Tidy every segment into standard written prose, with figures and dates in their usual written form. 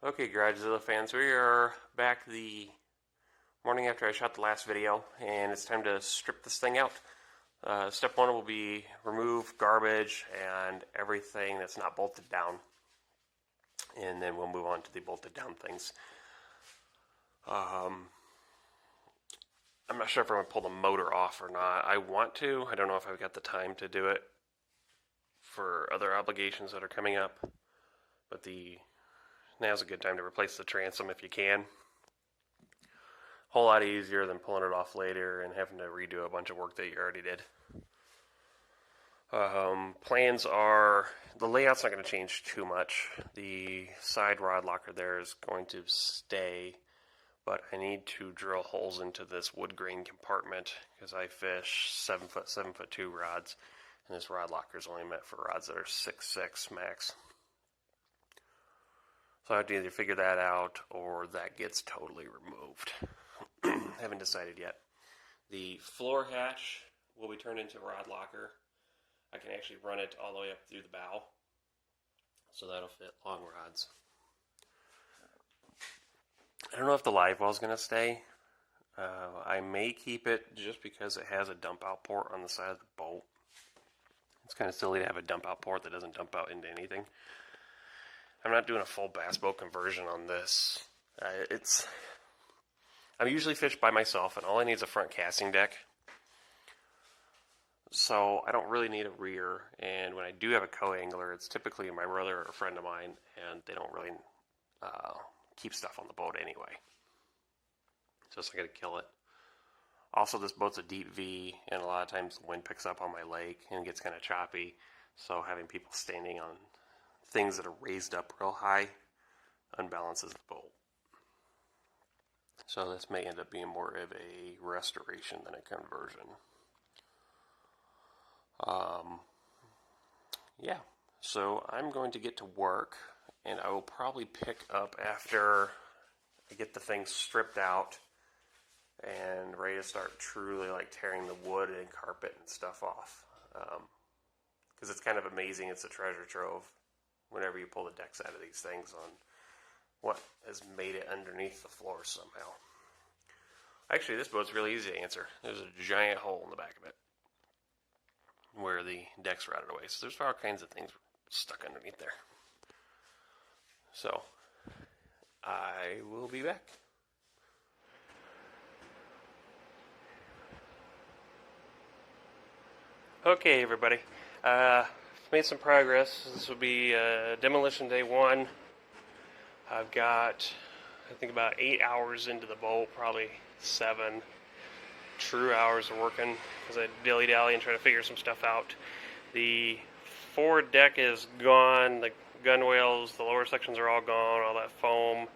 Okay, Garagezilla fans, we are back the morning after I shot the last video, and it's time to strip this thing out. Step one will be remove garbage and everything that's not bolted down, and then we'll move on to the bolted down things. I'm not sure if I'm going to pull the motor off or not. I want to. I don't know if I've got the time to do it for other obligations that are coming up, but now's a good time to replace the transom if you can. Whole lot easier than pulling it off later and having to redo a bunch of work that you already did. Plans are, the layout's not going to change too much. The side rod locker there is going to stay, but I need to drill holes into this wood grain compartment because I fish 7-foot, 7'2" rods, and this rod locker is only meant for rods that are 6'6" max. So I have to either figure that out or that gets totally removed. Haven't decided yet. The floor hatch will be turned into a rod locker. I can actually run it all the way up through the bow, so that'll fit long rods. I don't know if the live well is going to stay. I may keep it just because it has a dump out port on the side of the boat. It's kind of silly to have a dump out port that doesn't dump out into anything. I'm not doing a full bass boat conversion on this. I'm usually fish by myself, and all I need is a front casting deck. So I don't really need a rear, and when I do have a co-angler, it's typically my brother or a friend of mine, and they don't really keep stuff on the boat anyway. So it's not going to kill it. Also, this boat's a deep V, and a lot of times the wind picks up on my lake and gets kind of choppy, so having people standing on things that are raised up real high unbalances the boat. So this may end up being more of a restoration than a conversion. Yeah, so I'm going to get to work, and I will probably pick up after I get the thing stripped out and ready to start truly like tearing the wood and carpet and stuff off. Because it's kind of amazing. It's a treasure trove whenever you pull the decks out of these things on what has made it underneath the floor somehow. Actually, this boat's really easy to answer. There's a giant hole in the back of it where the deck's rotted away. So there's all kinds of things stuck underneath there. So, I will be back. Okay, everybody. Made some progress. This will be demolition day 1. I've got, I think, about 8 hours into the boat, probably 7 true hours of working because I dilly-dally and try to figure some stuff out. The forward deck is gone. The gunwales, the lower sections are all gone. All that foam,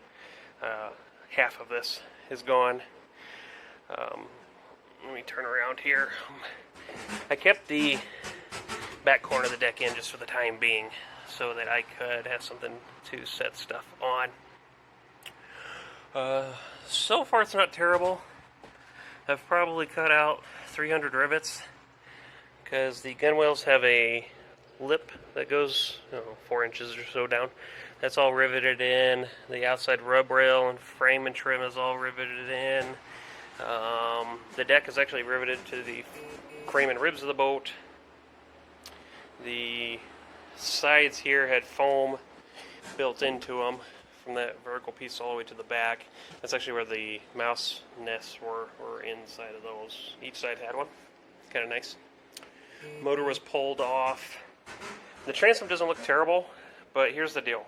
half of this is gone. Let me turn around here. I kept the back corner of the deck in just for the time being so that I could have something to set stuff on. So far it's not terrible. I've probably cut out 300 rivets because the gunwales have a lip that goes 4 inches or so down. That's all riveted in. The outside rub rail and frame and trim is all riveted in. The deck is actually riveted to the frame and ribs of the boat. The sides here had foam built into them from that vertical piece all the way to the back. That's actually where the mouse nests were inside of those. Each side had one. Kind of nice. Motor was pulled off. The transom doesn't look terrible, but here's the deal.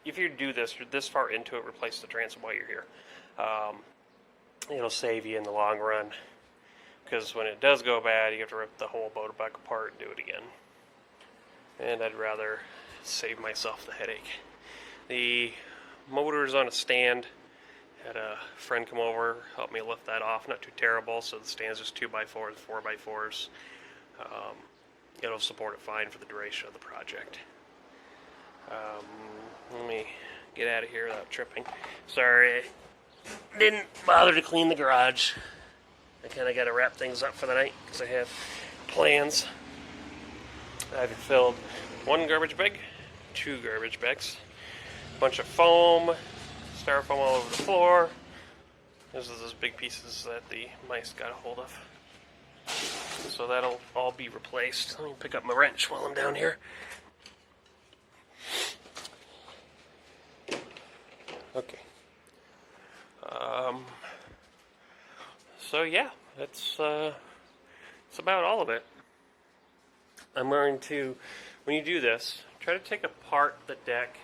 If you do this, you're this far into it, replace the transom while you're here. It'll save you in the long run. Because when it does go bad, you have to rip the whole boat back apart and do it again. And I'd rather save myself the headache. The motor is on a stand. Had a friend come over, help me lift that off. Not too terrible, so the stand's just 2x4s, 4x4s. It'll support it fine for the duration of the project. Let me get out of here without tripping. Sorry, I didn't bother to clean the garage. I kind of got to wrap things up for the night because I have plans. I've filled 1 garbage bag, 2 garbage bags. bunch of foam, styrofoam all over the floor. Those are those big pieces that the mice got a hold of. So that'll all be replaced. Let me pick up my wrench while I'm down here. Okay. So yeah, that's about all of it. I'm going to, when you do this, try to take apart the deck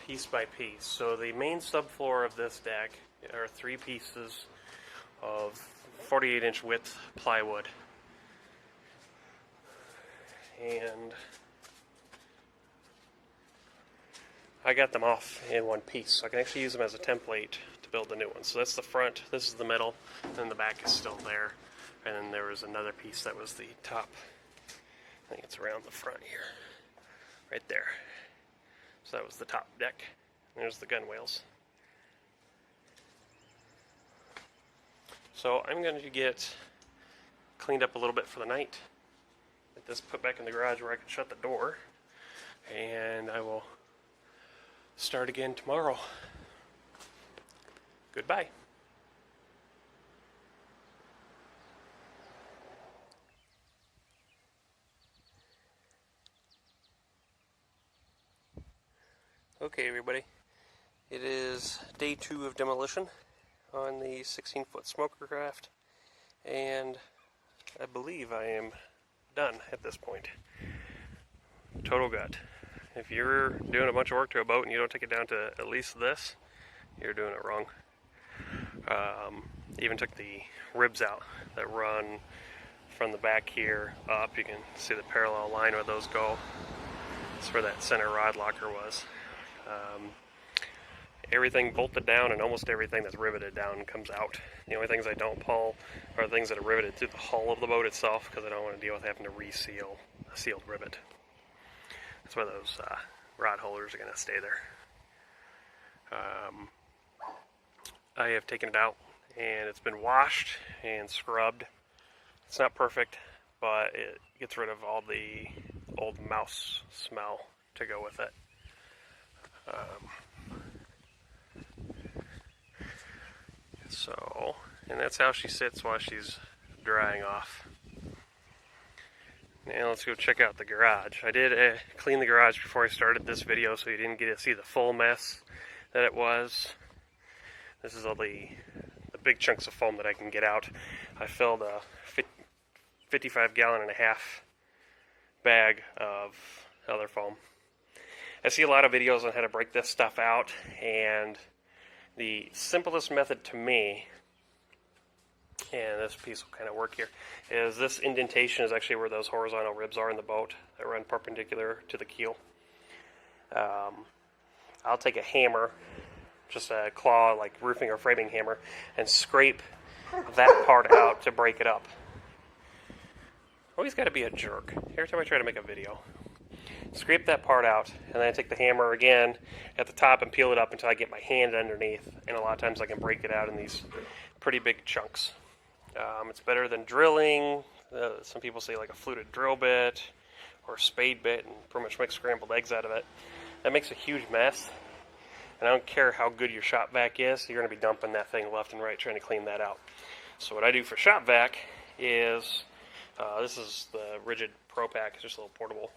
piece by piece. So the main subfloor of this deck are 3 pieces of 48-inch width plywood. And I got them off in one piece, so I can actually use them as a template to build the new one. So that's the front, this is the middle, and then the back is still there. And then there was another piece that was the top. I think it's around the front here, right there. So that was the top deck. There's the gunwales. So I'm going to get cleaned up a little bit for the night. Get this put back in the garage where I can shut the door. And I will start again tomorrow. Goodbye. Okay, everybody. It is day 2 of demolition on the 16-foot Smokercraft, and I believe I am done at this point. Total gut. If you're doing a bunch of work to a boat and you don't take it down to at least this, you're doing it wrong. Even took the ribs out that run from the back here up. You can see the parallel line where those go. That's where that center rod locker was. Everything bolted down, and almost everything that's riveted down comes out. The only things I don't pull are things that are riveted through the hull of the boat itself, because I don't want to deal with having to reseal a sealed rivet. That's why those rod holders are going to stay there. I have taken it out, and it's been washed and scrubbed. It's not perfect, but it gets rid of all the old mouse smell to go with it. And that's how she sits while she's drying off. Now let's go check out the garage. I did clean the garage before I started this video, so you didn't get to see the full mess that it was. This is all the big chunks of foam that I can get out. I filled a 55-gallon and a half bag of other foam. I see a lot of videos on how to break this stuff out, and the simplest method to me, and this piece will kind of work here, is this indentation is actually where those horizontal ribs are in the boat that run perpendicular to the keel. I'll take a hammer, just a claw, like roofing or framing hammer, and scrape that part out to break it up. Always got to be a jerk every time I try to make a video. Scrape that part out, and then I take the hammer again at the top and peel it up until I get my hand underneath, and a lot of times I can break it out in these pretty big chunks. It's better than drilling. Some people say like a fluted drill bit or a spade bit and pretty much make scrambled eggs out of it. That makes a huge mess, and I don't care how good your shop vac is, you're going to be dumping that thing left and right trying to clean that out. So what I do for shop vac is, this is the Rigid Pro Pack, it's just a little portable.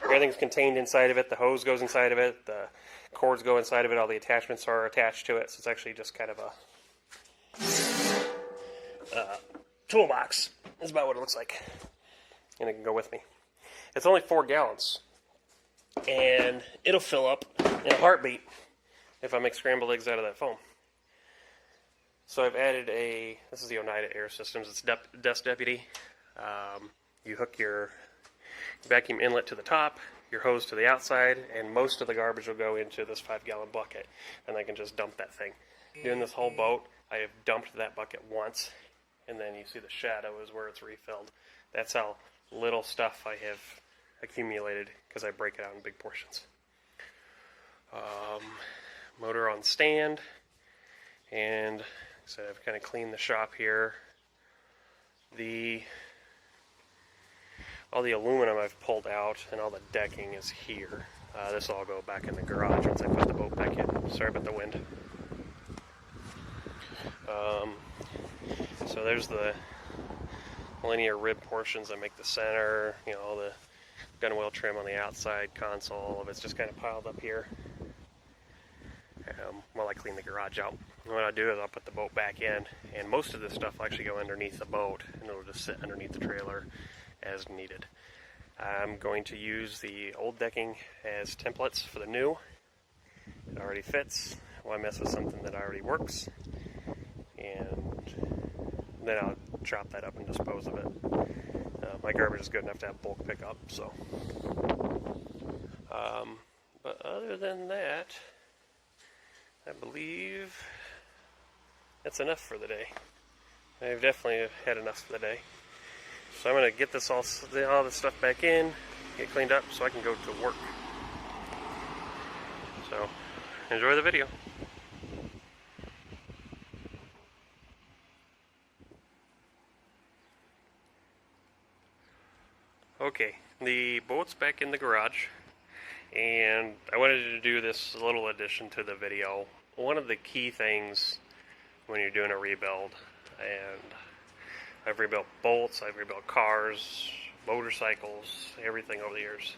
Everything's contained inside of it. The hose goes inside of it. The cords go inside of it. All the attachments are attached to it. So it's actually just kind of a toolbox. That's about what it looks like. And it can go with me. It's only 4 gallons. And it'll fill up in a heartbeat if I make scrambled eggs out of that foam. So I've added this is the Oneida Air Systems. It's Dust Deputy. You hook your vacuum inlet to the top, your hose to the outside, and most of the garbage will go into this 5-gallon bucket, and I can just dump that thing. Doing this whole boat, I have dumped that bucket once, and then you see the shadow is where it's refilled. That's how little stuff I have accumulated, because I break it out in big portions. Motor on stand, and so I've kind of cleaned the shop here. All the aluminum I've pulled out and all the decking is here. This will all go back in the garage once I put the boat back in. Sorry about the wind. So there's the linear rib portions that make the center, you know, all the gunwale trim on the outside, console, all of it's just kind of piled up here while I clean the garage out. And what I'll do is I'll put the boat back in, and most of this stuff will actually go underneath the boat, and it'll just sit underneath the trailer as needed. I'm going to use the old decking as templates for the new. It already fits. Why mess with something that already works? And then I'll chop that up and dispose of it. My garbage is good enough to have bulk pickup, so. But other than that, I believe that's enough for the day. I've definitely had enough for the day. So I'm going to get this all this stuff back in, get cleaned up so I can go to work. So, enjoy the video. Okay, the boat's back in the garage, and I wanted to do this little addition to the video. One of the key things when you're doing a rebuild, and I've rebuilt boats, I've rebuilt cars, motorcycles, everything over the years,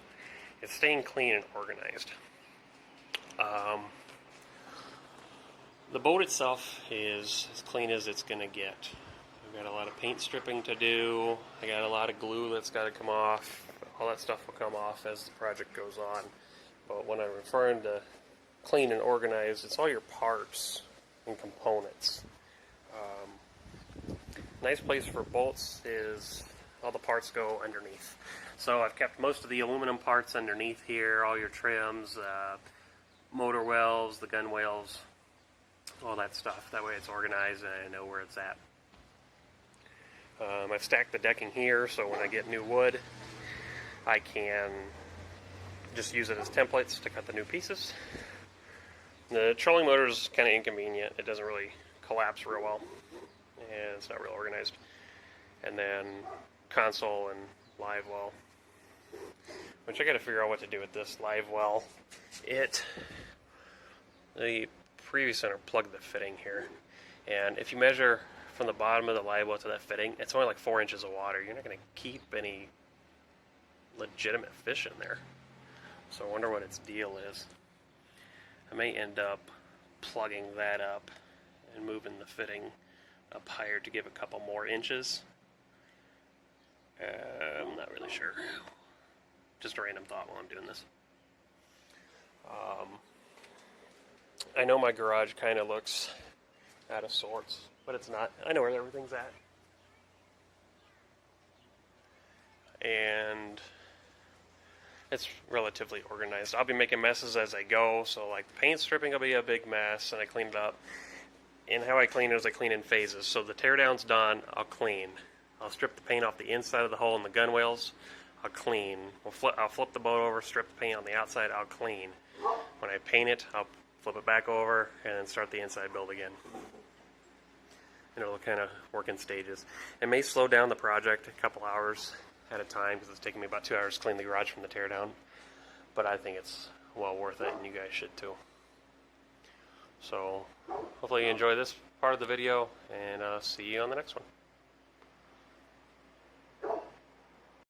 it's staying clean and organized. The boat itself is as clean as it's going to get. I've got a lot of paint stripping to do. I got a lot of glue that's got to come off. All that stuff will come off as the project goes on. But when I'm referring to clean and organized, it's all your parts and components. Nice place for bolts is all the parts go underneath. So I've kept most of the aluminum parts underneath here, all your trims, motor wells, the gun wales, all that stuff. That way it's organized and I know where it's at. I've stacked the decking here, so when I get new wood, I can just use it as templates to cut the new pieces. The trolling motor is kind of inconvenient. It doesn't really collapse real well, and it's not real organized. And then console and live well, which I got to figure out what to do with this live well. The previous owner plugged the fitting here, and if you measure from the bottom of the live well to that fitting, it's only like 4 inches of water. You're not going to keep any legitimate fish in there. So I wonder what its deal is. I may end up plugging that up and moving the fitting up higher to give a couple more inches. I'm not really sure. Just a random thought while I'm doing this. I know my garage kind of looks out of sorts, but it's not. I know where everything's at. And it's relatively organized. I'll be making messes as I go, so like the paint stripping will be a big mess, and I clean it up. And how I clean it is I clean in phases. So the teardown's done, I'll clean. I'll strip the paint off the inside of the hull and the gunwales, I'll clean. I'll flip the boat over, strip the paint on the outside, I'll clean. When I paint it, I'll flip it back over, and then start the inside build again. And it'll kind of work in stages. It may slow down the project a couple hours at a time, because it's taking me about 2 hours to clean the garage from the teardown. But I think it's well worth it, and you guys should too. So, hopefully you enjoy this part of the video, and see you on the next one.